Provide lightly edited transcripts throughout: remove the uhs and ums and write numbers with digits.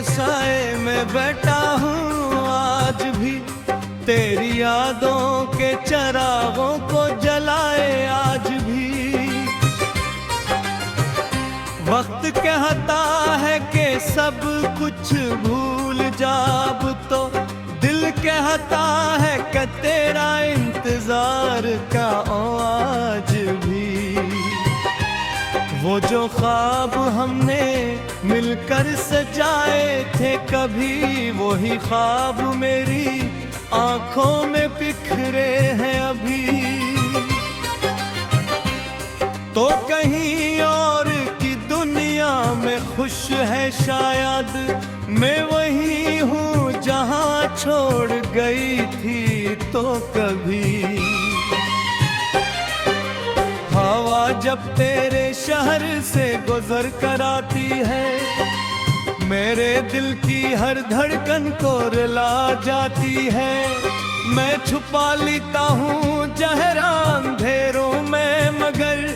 के साए में बैठा हूँ आज भी, तेरी यादों के चरागों को जलाए आज भी। वक्त कहता है कि सब कुछ भूल जा, अब तो दिल कहता है कि तेरा इंतजार का आज भी। वो जो ख्वाब हमने मिलकर सजाए थे कभी, वही ख्वाब मेरी आंखों में बिखरे हैं अभी। तो कहीं और की दुनिया में खुश है शायद, मैं वही हूँ जहाँ छोड़ गई थी तो कभी। हवा जब तेरे शहर से गुजर कर आती है, मेरे दिल की हर धड़कन को रुला जाती है। मैं छुपा लेता हूँ जहरा अंधेरों में, मगर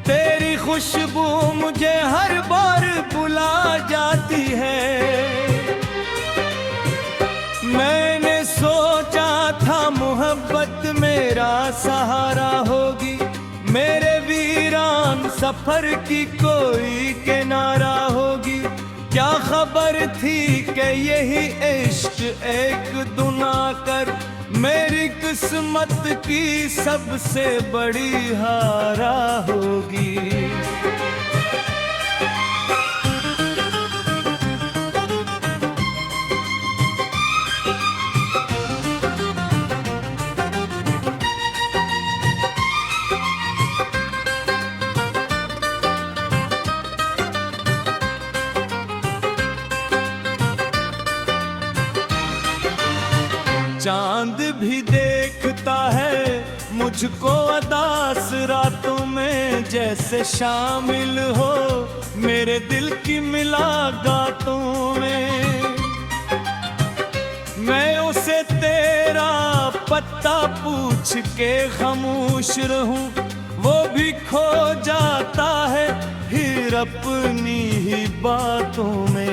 तेरी खुशबू मुझे हर बार बुला जाती है। मैंने सोचा था मोहब्बत मेरा सहारा होगी, मेरे वीरान सफर की कोई किनारा होगी। क्या खबर थी कि यही इश्क एक दुना कर मेरी किस्मत की सबसे बड़ी हारा होगी। चांद भी देखता है मुझको अदास रातों में, जैसे शामिल हो मेरे दिल की मुलाकातों में। मैं उसे तेरा पता पूछ के खामोश रहूं, वो भी खो जाता है फिर अपनी ही बातों में।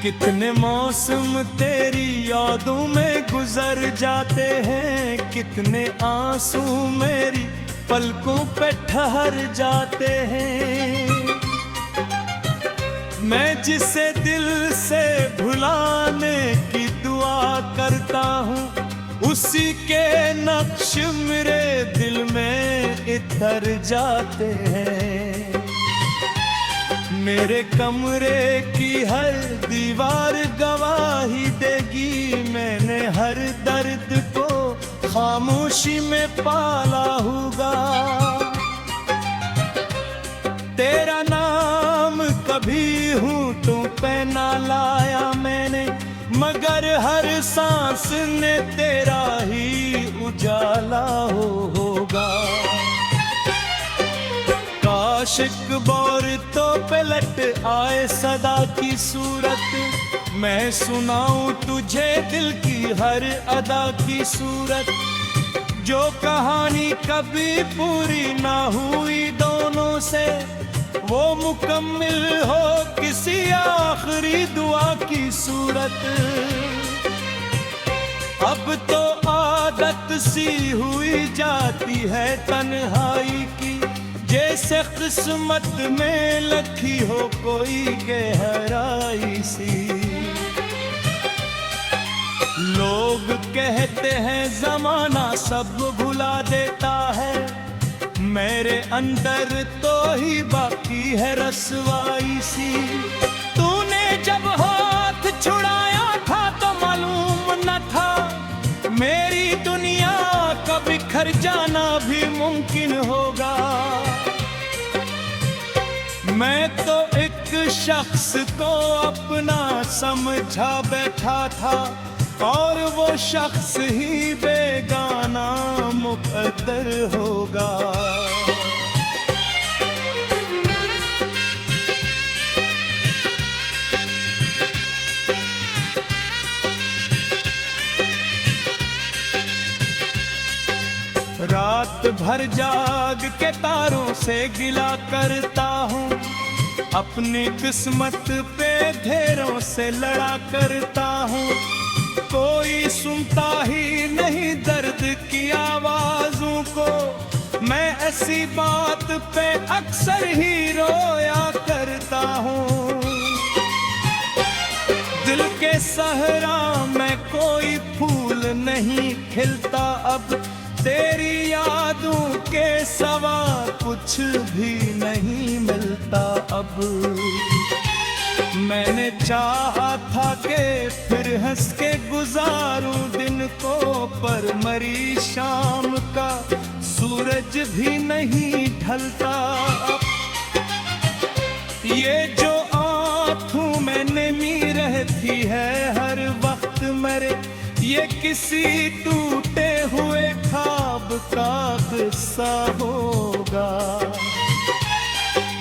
कितने मौसम तेरी यादों में गुजर जाते हैं, कितने आंसू मेरी पलकों पे ठहर जाते हैं। मैं जिसे दिल से भुलाने की दुआ करता हूँ, उसी के नक्श मेरे दिल में इतर जाते हैं। मेरे कमरे की हर दीवार गवाही देगी, मैंने हर दर्द को खामोशी में पाला होगा। तेरा नाम कभी होठों पे ना लाया मैंने, मगर हर सांस ने तेरा ही उजाला होगा। काश एक बार तो पलट आए सदा की सूरत, मैं सुनाऊं तुझे दिल की हर अदा की सूरत। जो कहानी कभी पूरी ना हुई दोनों से, वो मुकम्मिल हो किसी आखिरी दुआ की सूरत। अब तो आदत सी हुई जाती है तन्हाई की, जैसे किस्मत में लिखी हो कोई गहराई सी। लोग कहते हैं जमाना सब भुला देता है, मेरे अंदर तो ही बाकी है रसवाई सी। तूने जब हाथ छुड़ाया था तो मालूम न था मेरी दुनिया का बिखर जाना भी मुमकिन होगा। मैं तो एक शख्स को अपना समझा बैठा था, और वो शख्स ही बेगाना मुकद्दर होगा। रात भर जाग के तारों से गिला करता हूँ, अपनी किस्मत पे ढेरों से लड़ा करता हूँ, कोई सुनता ही नहीं दर्द की आवाजों को। मैं ऐसी बात पे अक्सर ही रोया करता हूँ। दिल के सहरा में कोई फूल नहीं खिलता अब, तेरी यादों के सिवा कुछ भी नहीं मिलता अब। मैंने चाहा था कि फिर हंस के गुजारूं दिन को, पर मरी शाम का सूरज भी नहीं ढलता अब। ये जो आँखों में नमी रहती है हर वक्त मेरे, ये किसी टूटे हुए ख्वाब का किस्सा होगा।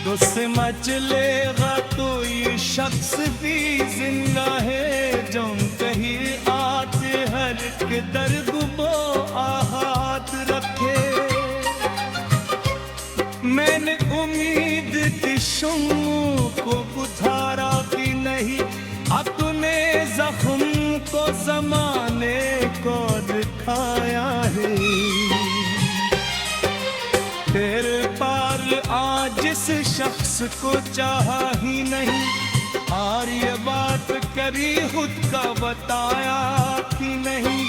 तो समझ लेगा तो ये शख्स भी जिंदा है, जो कहीं आते हर के दर्द को आहत रखे। मैंने उम्मीद की शम्मों को बुझारा कि नहीं, अपने जख्म को जमाने को दिखाया है। तेरे पार आज जिस शख्स को चाहा ही नहीं, और ये बात कभी खुद का बताया कि नहीं।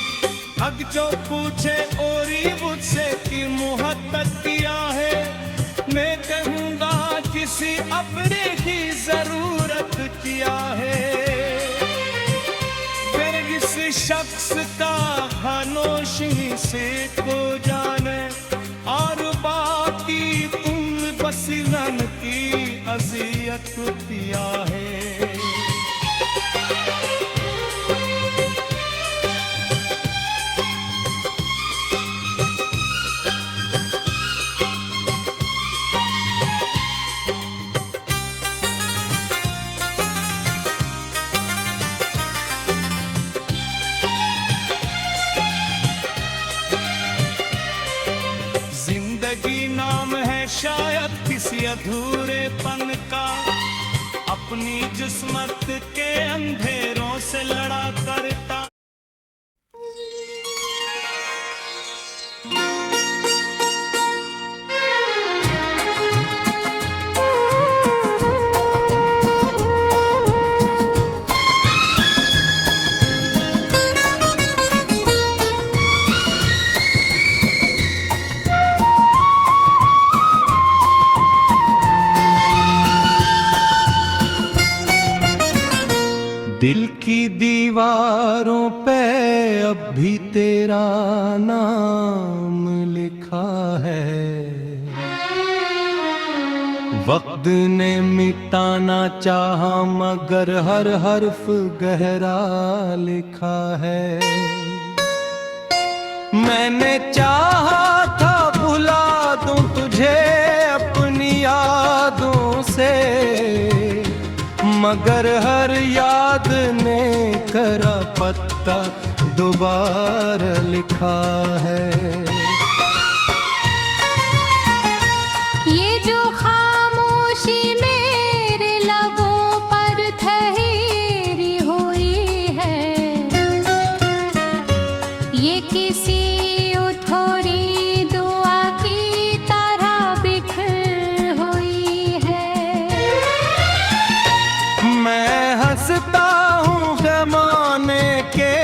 अब जो पूछे और मुझसे कि मोहब्बत किया है, मैं कहूँगा किसी अपने की जरूरत किया है। फिर इस शख्स का खामोशी से को जाने, और बाकी तुम बस रन की अज़ियत किया है। जिंदगी नाम है शायद किसी अधूरेपन का, अपनी जिस्मत के अंधेरों से लड़ा करता। दिल की दीवारों पे अब भी तेरा नाम लिखा है, वक्त ने मिटाना चाहा मगर हर हर्फ गहरा लिखा है। मैंने चाहा था भुला दूं तुझे अपनी यादों से, मगर हर याद ने करा पत्ता दोबारा लिखा है। ये जो खामोशी मेरे लबों पर ठहरी हुई है, ये किसी थोड़ी दुआ की तरह बिखर हुई है। मैं हंसता हूँ ज़माने के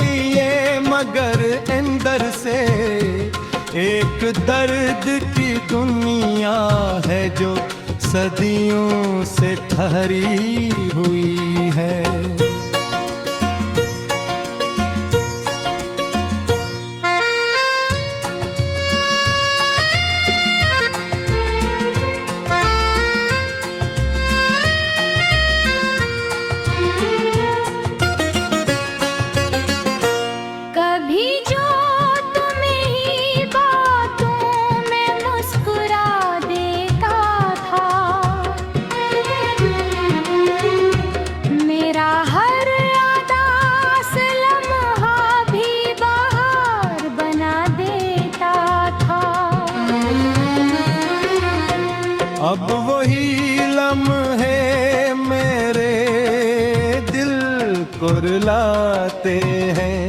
लिए, मगर अंदर से एक दर्द की दुनिया है जो सदियों से ठहरी हुई है। कभी जो तुम्हें ही बातों में मुस्कुरा देता था, मेरा जाते हैं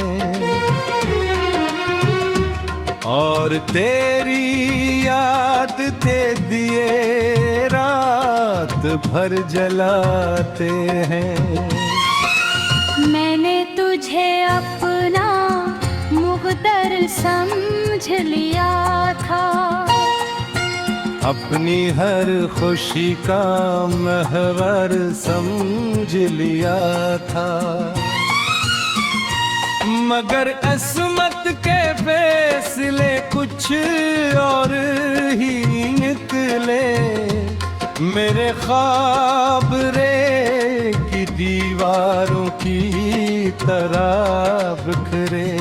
और तेरी याद के दिए रात भर जलाते हैं। मैंने तुझे अपना मुक़द्दर समझ लिया था, अपनी हर खुशी का महवर समझ लिया था। मगर अस्मत के फैसले कुछ और ही निकले, मेरे ख्वाब रे की दीवारों की तरह बिखरे।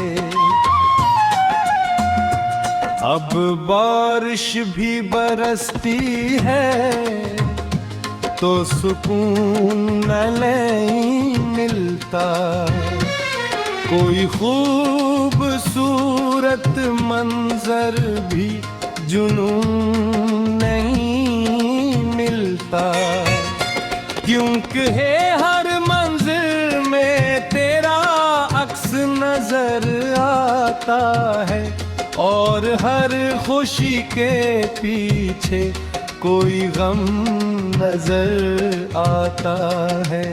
अब बारिश भी बरसती है तो सुकून नहीं मिलता, कोई खूबसूरत मंजर भी जुनून नहीं मिलता, क्योंकि है हर मंजिल में तेरा अक्स नजर आता है और हर खुशी के पीछे कोई गम नजर आता है।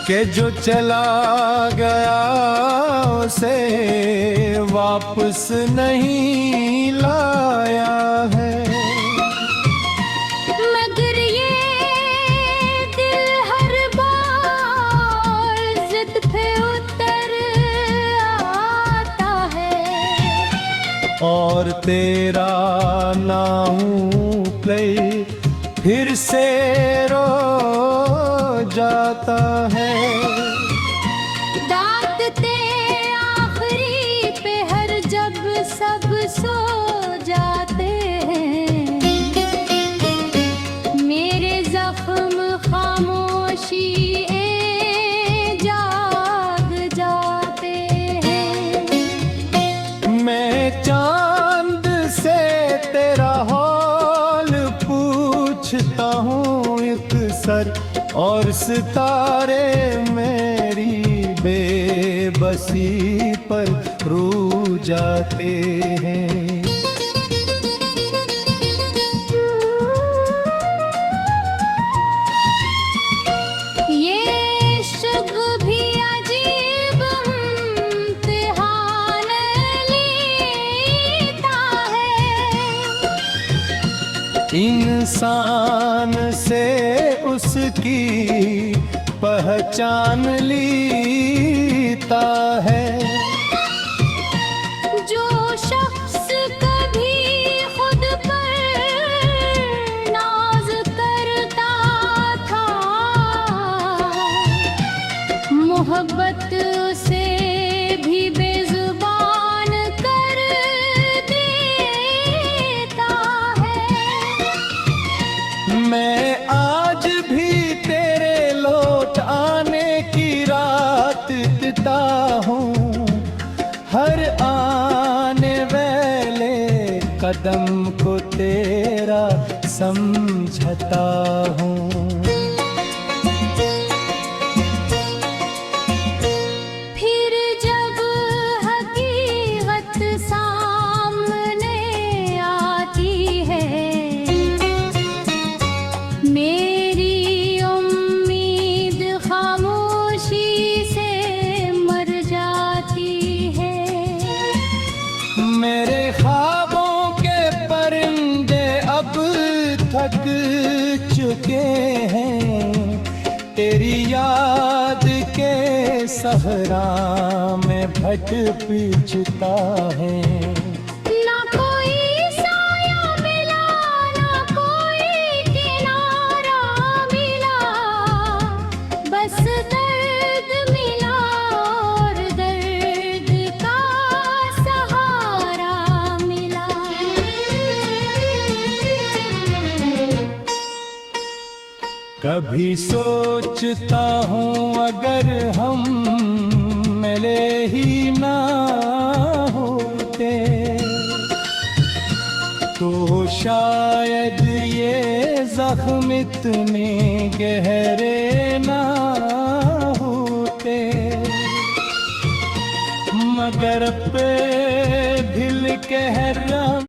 कि जो चला गया उसे वापस नहीं लाया है, मगर ये दिल हर बार जिद पे उतर आता है और तेरा नाम पे फिर से रो जाता है। दांतते आखिरी पे हर जब सब सो जाते हैं, मेरे जख्म खामोशी जाग जाते हैं। मैं चांद से तेरा हाल पूछता हूँ एक सर, और सितारे मेरी बेबसी पर रू जाते हैं। ये इश्क भी अजीब इम्तिहान लेता है, इंसान से उसकी पहचान लेता है। जो शख्स कभी खुद पर नाज करता था, मोहब्बत से भी बेजुबान कर देता है। मैं आज भी तेरे लौट आने की रात देता हूँ, हर आने वाले कदम को तेरा समझता हूँ। फिर जब हकीकत सामने आती है, मेरी उम्मीद खामोशी से मर जाती है। मेरे ख्वाबों के परिंदे अब थक चुके हैं, तेरी याद के सहरा में भट पीछता है। ना कोई साया मिला, ना कोई किनारा मिला, बस दर्द मिला और दर्द का सहारा मिला। कभी सोचता हूँ अगर हम मिले ही ना होते तो शायद ये जख्म इतने गहरे ना होते, मगर पे दिल कह रहा